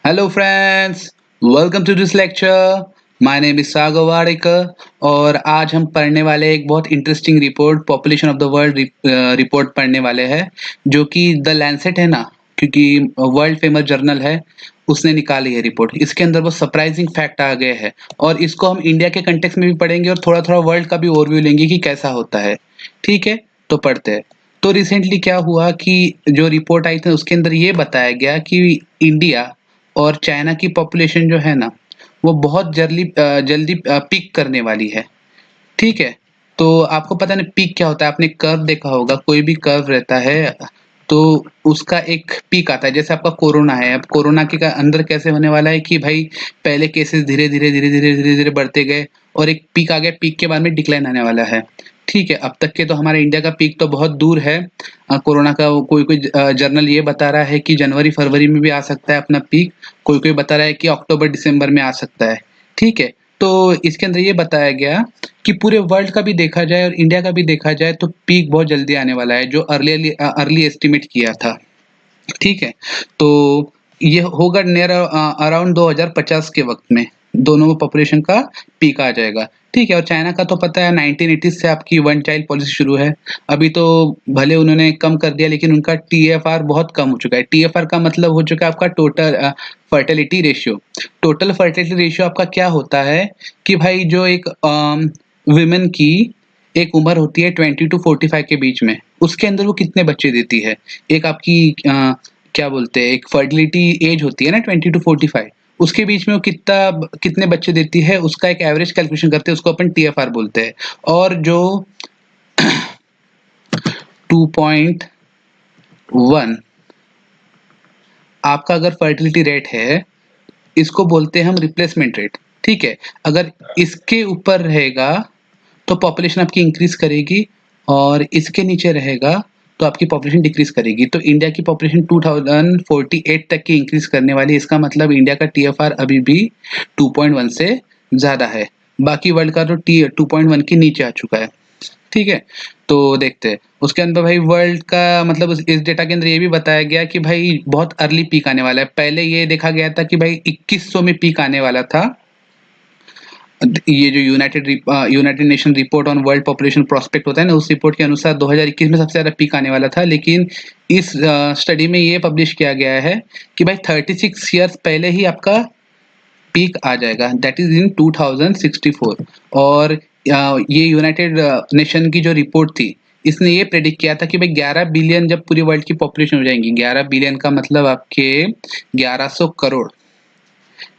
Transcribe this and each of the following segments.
Hello friends, welcome to this lecture. My name is Sagar Wadekar और आज हम पढ़ने वाले एक बहुत interesting report population of the world report पढ़ने वाले हैं जो कि द लैंसेट है ना, क्योंकि वर्ल्ड फेमस जर्नल है, उसने निकाली है रिपोर्ट। इसके अंदर बहुत सरप्राइजिंग फैक्ट आ गए हैं और इसको हम इंडिया के कंटेक्स्ट में भी पढ़ेंगे और थोड़ा थोड़ा वर्ल्ड का भी ओवरव्यू लेंगे कि कैसा होता है। ठीक है, तो पढ़ते हैं। तो रिसेंटली क्या हुआ कि जो रिपोर्ट आई थी उसके अंदर ये बताया गया कि इंडिया और चाइना की पॉपुलेशन जो है ना, वो बहुत जल्दी पीक करने वाली है। ठीक है, तो आपको पता नहीं पीक क्या होता है। आपने कर्व देखा होगा, कोई भी कर्व रहता है तो उसका एक पीक आता है। जैसे आपका कोरोना है, अब कोरोना के का अंदर कैसे होने वाला है कि भाई पहले केसेस धीरे धीरे बढ़ते गए और एक पीक आ गया, पीक के बाद में डिक्लाइन आने वाला है। ठीक है, अब तक के तो हमारे इंडिया का पीक तो बहुत दूर है। कोरोना का कोई कोई जर्नल ये बता रहा है कि जनवरी फरवरी में भी आ सकता है अपना पीक, कोई कोई बता रहा है कि अक्टूबर दिसंबर में आ सकता है। ठीक है, तो इसके अंदर ये बताया गया कि पूरे वर्ल्ड का भी देखा जाए और इंडिया का भी देखा जाए तो पीक बहुत जल्दी आने वाला है, जो अर्ली एस्टिमेट किया था। ठीक है, तो ये होगा नियर अराउंड 2050 के वक्त में दोनों पॉपुलेशन का पीक आ जाएगा। ठीक है, और चाइना का तो पता है 1980 से आपकी वन चाइल्ड पॉलिसी शुरू है। अभी तो भले उन्होंने कम कर दिया लेकिन उनका टीएफआर बहुत कम हो चुका है। टीएफआर का मतलब हो चुका है आपका total fertility ratio. Total fertility ratio आपका क्या होता है कि भाई जो एक विमेन की एक उम्र होती है 20 to 45 के बीच में, उसके अंदर वो कितने बच्चे देती है। एक आपकी क्या बोलते हैं, एक फर्टिलिटी एज होती है ना 20 to 45, उसके बीच में वो कितने बच्चे देती है, उसका एक एवरेज कैलकुलेशन करते हैं, उसको अपन टीएफआर बोलते हैं। और जो 2.1 आपका अगर फर्टिलिटी रेट है, इसको बोलते हैं हम रिप्लेसमेंट रेट। ठीक है, अगर इसके ऊपर रहेगा तो पॉपुलेशन आपकी इंक्रीज करेगी और इसके नीचे रहेगा तो आपकी पॉपुलेशन डिक्रीज करेगी। तो इंडिया की पॉपुलेशन 2048 तक की इंक्रीज करने वाली है। इसका मतलब इंडिया का टीएफआर अभी भी 2.1 से ज़्यादा है। बाकी वर्ल्ड का तो 2.1 के नीचे आ चुका है। ठीक है, तो देखते हैं उसके अंदर भाई वर्ल्ड का मतलब इस डेटा के अंदर ये भी बताया गया कि भाई बहुत अर्ली पीक आने वाला है। पहले ये देखा गया था कि भाई 2100 में पीक आने वाला था। ये जो United nation report on world population prospect होता है ना, उस रिपोर्ट के अनुसार 2021 में सबसे ज़्यादा पीक आने वाला था। लेकिन इस स्टडी में ये पब्लिश किया गया है कि भाई 36 ईयर्स पहले ही आपका पीक आ जाएगा, दैट इज इन 2064। और ये यूनाइटेड नेशन की जो रिपोर्ट थी, इसने ये प्रेडिक्ट किया था कि भाई 11 बिलियन जब पूरी वर्ल्ड की पॉपुलेशन हो जाएंगी, 11 बिलियन का मतलब आपके 1100 करोड़।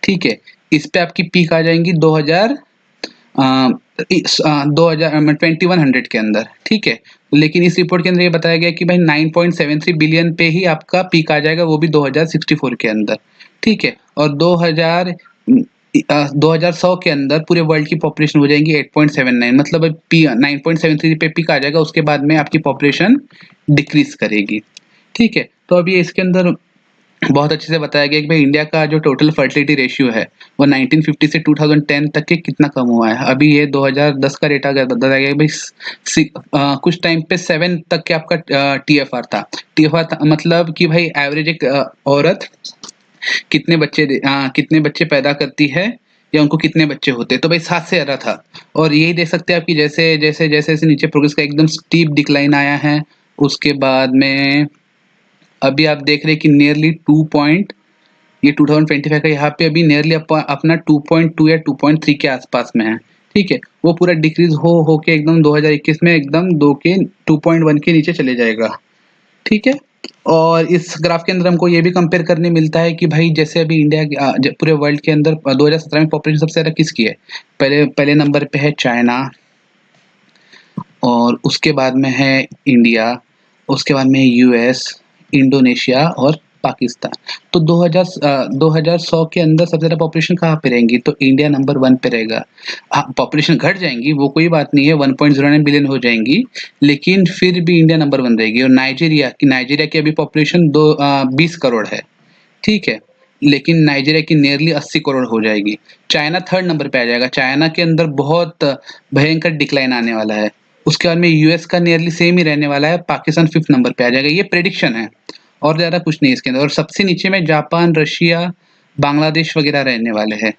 ठीक है, इस पे आपकी पीक आ जाएंगी 2100 के अंदर। ठीक है, लेकिन इस रिपोर्ट के अंदर ये बताया गया कि भाई 9.73 बिलियन पे ही आपका पीक आ जाएगा, वो भी 2064 के अंदर। ठीक है, और 2100 के अंदर पूरे वर्ल्ड की पॉपुलेशन हो जाएंगी 8.79, मतलब 9.73 पे पीक आ जाएगा, उसके बाद में आपकी पॉपुलेशन डिक्रीज करेगी। ठीक है, तो अभी इसके अंदर बहुत अच्छे से बताया गया कि भाई इंडिया का जो टोटल फर्टिलिटी रेशियो है वो 1950 से 2010 तक के कितना कम हुआ है। अभी ये 2010 का डेटा बताया गया भाई कुछ टाइम पे 7 तक के आपका टीएफआर था। मतलब कि भाई एवरेज एक औरत कितने बच्चे पैदा करती है या उनको कितने बच्चे होते हैं, तो भाई 7 से ज़्यादा था। और यही देख सकते हैं आपकी जैसे जैसे जैसे जैसे नीचे प्रोग्रेस का एकदम स्टीप डिक्लाइन आया है। उसके बाद में अभी आप देख रहे हैं कि नियरली 2 पॉइंट, ये 2025 का यहाँ पे अभी नियरली अपना 2.2 या 2.3 के आसपास में है। ठीक है, वो पूरा डिक्रीज हो के एकदम 2021 में एकदम 2.1 के नीचे चले जाएगा। ठीक है, और इस ग्राफ के अंदर हमको ये भी कंपेयर करने मिलता है कि भाई जैसे अभी इंडिया पूरे वर्ल्ड के अंदर 2017 में पॉपुलेशन सबसे ज़्यादा किसकी है। पहले पहले नंबर पे है चाइना, और उसके बाद में है इंडिया, उसके बाद में है यूएस, इंडोनेशिया और पाकिस्तान। तो 2100 के अंदर सबसे ज़्यादा पॉपुलेशन कहाँ पे रहेंगी, तो इंडिया नंबर 1 पे रहेगा। हाँ, पॉपुलेशन घट जाएंगी वो कोई बात नहीं है, 1.09 बिलियन हो जाएंगी, लेकिन फिर भी इंडिया नंबर 1 रहेगी। और नाइजीरिया की अभी पॉपुलेशन 20 करोड़ है। ठीक है, लेकिन नाइजीरिया की नियरली 80 करोड़ हो जाएगी। चाइना 3rd नंबर पे आ जाएगा, चाइना के अंदर बहुत भयंकर डिक्लाइन आने वाला है। उसके बाद में यूएस का नियरली सेम ही रहने वाला है, पाकिस्तान 5th नंबर पे आ जाएगा। ये प्रेडिक्शन है और ज़्यादा कुछ नहीं इसके अंदर। और सबसे नीचे में जापान, रशिया, बांग्लादेश वगैरह रहने वाले हैं,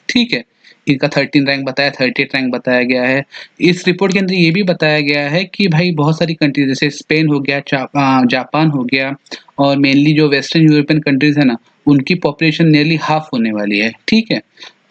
ठीक है। इनका 13 रैंक बताया, 38 रैंक बताया गया है। इस रिपोर्ट के अंदर ये भी बताया गया है कि भाई बहुत सारी कंट्रीज जैसे स्पेन हो गया, जापान हो गया, और मेनली जो वेस्टर्न यूरोपियन कंट्रीज है ना, उनकी पॉपुलेशन नियरली हाफ होने वाली है, ठीक है।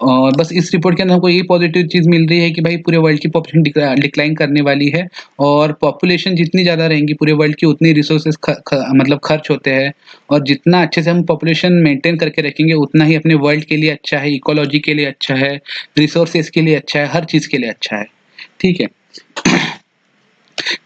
और बस इस रिपोर्ट के अंदर हमको यही पॉजिटिव चीज़ मिल रही है कि भाई पूरे वर्ल्ड की पॉपुलेशन डिक्लाइन करने वाली है, और पॉपुलेशन जितनी ज़्यादा रहेंगी पूरे वर्ल्ड की, उतनी रिसोर्सेज मतलब खर्च होते हैं, और जितना अच्छे से हम पॉपुलेशन मेंटेन करके रखेंगे उतना ही अपने वर्ल्ड के लिए अच्छा है, इकोलॉजी के लिए अच्छा है, रिसोर्सेज के लिए अच्छा है, हर चीज़ के लिए अच्छा है, ठीक है।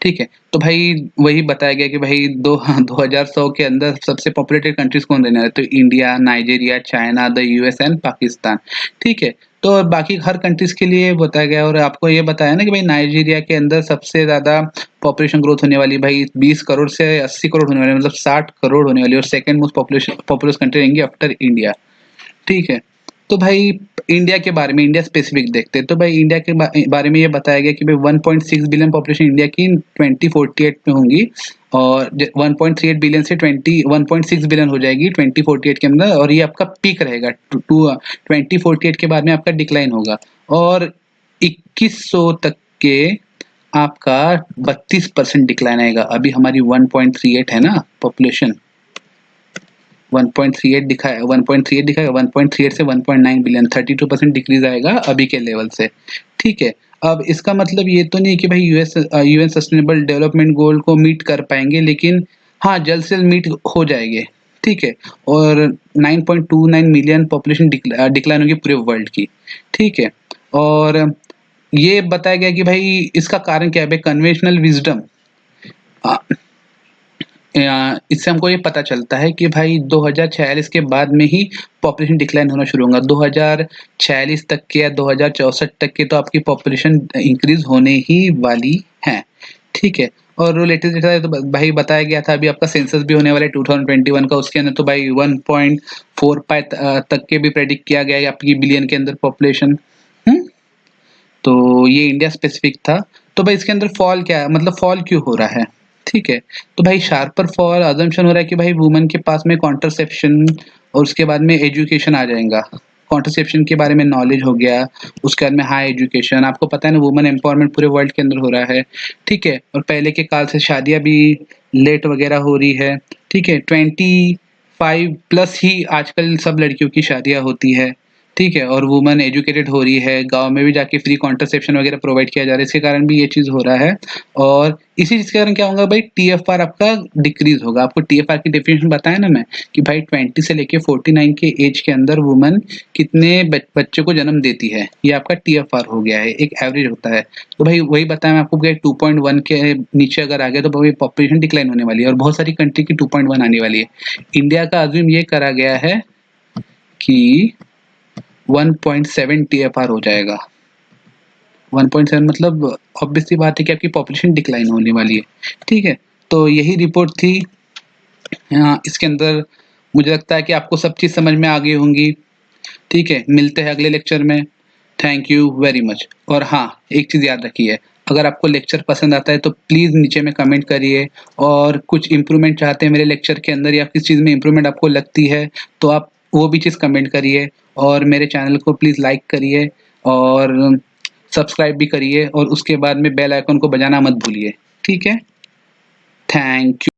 ठीक है, तो भाई वही बताया गया कि भाई 2100 के अंदर सबसे पॉपुलेटेड कंट्रीज कौन रहने वाले, तो India, Nigeria, China, the US and Pakistan, ठीक है। तो बाकी हर कंट्रीज के लिए बताया गया, और आपको ये बताया ना कि भाई नाइजीरिया के अंदर सबसे ज्यादा पॉपुलेशन ग्रोथ होने वाली, भाई 20 करोड़ से 80 करोड़ होने वाली, मतलब 60 करोड़ होने वाली, और सेकंड मोस्ट पॉपुलस कंट्री रहेंगी आफ्टर इंडिया, ठीक है। तो भाई इंडिया के बारे में, इंडिया स्पेसिफिक देखते हैं, तो भाई इंडिया के बारे में ये बताया गया कि भाई 1.6 बिलियन पॉपुलेशन इंडिया की 2048 में होंगी, और 1.38 बिलियन से 1.6 बिलियन हो जाएगी 2048 के अंदर, और ये आपका पीक रहेगा 2048 के बाद में आपका डिक्लाइन होगा, और 2100 तक के आपका 32% डिक्लाइन आएगा। अभी हमारी 1.38 है ना पॉपुलेशन, 1.38 दिखाया, 1.38 दिखाएगा, 1.38 से 1.9 बिलियन, 32% डिक्रीज आएगा अभी के लेवल से, ठीक है। अब इसका मतलब ये तो नहीं कि भाई यूएन सस्टेनेबल डेवलपमेंट गोल को मीट कर पाएंगे, लेकिन हाँ जल्द से जल्द मीट हो जाएंगे, ठीक है। और 9.29 मिलियन पॉपुलेशन डिक्लाइन होगी पूरे वर्ल्ड की, ठीक है। और ये बताया गया कि भाई इसका कारण क्या है, भाई कन्वेंशनल विजडम, इससे हमको ये पता चलता है कि भाई 2046 के बाद में ही पॉपुलेशन डिक्लाइन होना शुरू होगा। 2046 तक के या 2064 तक के तो आपकी पॉपुलेशन इंक्रीज होने ही वाली है, ठीक है। और लेटेस्ट डेटा तो भाई बताया गया था, अभी आपका सेंसस भी होने वाला है 2021 का, उसके अंदर तो भाई 1.45 तक के भी प्रेडिक्ट किया गया है आपकी बिलियन के अंदर पॉपुलेशन। तो ये इंडिया स्पेसिफिक था। तो भाई इसके अंदर फॉल क्या है, मतलब फॉल क्यों हो रहा है, ठीक है। तो भाई शार्पर फॉल अजम्पशन हो रहा है कि भाई वुमेन के पास में कॉन्ट्रसेप्शन और उसके बाद में एजुकेशन आ जाएगा, कॉन्ट्रसेप्शन के बारे में नॉलेज हो गया, उसके बाद में हाई एजुकेशन, आपको पता है ना वुमेन एम्पावरमेंट पूरे वर्ल्ड के अंदर हो रहा है, ठीक है। और पहले के काल से शादियां भी लेट वगैरह हो रही है, ठीक है। 25+ ही आजकल सब लड़कियों की शादियां होती है, ठीक है। और वुमन एजुकेटेड हो रही है, गांव में भी जाके फ्री कॉन्ट्रसेप्शन वगैरह प्रोवाइड किया जा रहा है, इसके कारण भी ये चीज़ हो रहा है। और इसी चीज़ के कारण क्या होगा भाई, टीएफआर आपका डिक्रीज होगा। आपको टीएफआर की डेफिनेशन बताया ना मैं, कि भाई 20 से लेके 49 के एज के अंदर वुमन कितने बच्चे को जन्म देती है, ये आपका टीएफआर हो गया है, एक एवरेज होता है। तो भाई वही बताया मैं आपको कि 2.1 के नीचे अगर आ गया तो भाई पॉपुलेशन डिक्लाइन होने वाली है, और बहुत सारी कंट्री की 2.1 आने वाली है। इंडिया का अज्यूम ये करा गया है कि 1.7 टीएफआर हो जाएगा। 1.7 मतलब ऑब्वियस सी बात है कि आपकी पॉपुलेशन डिक्लाइन होने वाली है, ठीक है। तो यही रिपोर्ट थी। इसके अंदर मुझे लगता है कि आपको सब चीज़ समझ में आ गई होंगी, ठीक है। मिलते हैं अगले लेक्चर में। Thank you very much. और हाँ, एक चीज़ याद रखिए, अगर आपको लेक्चर पसंद आता है तो प्लीज़ नीचे में कमेंट करिए, और कुछ इम्प्रूवमेंट चाहते हैं मेरे लेक्चर के अंदर, या किस चीज़ में इम्प्रूवमेंट आपको लगती है तो आप वो भी चीज़ कमेंट करिए, और मेरे चैनल को प्लीज़ लाइक करिए, और सब्सक्राइब भी करिए, और उसके बाद में बेल आइकन को बजाना मत भूलिए, ठीक है। Thank you.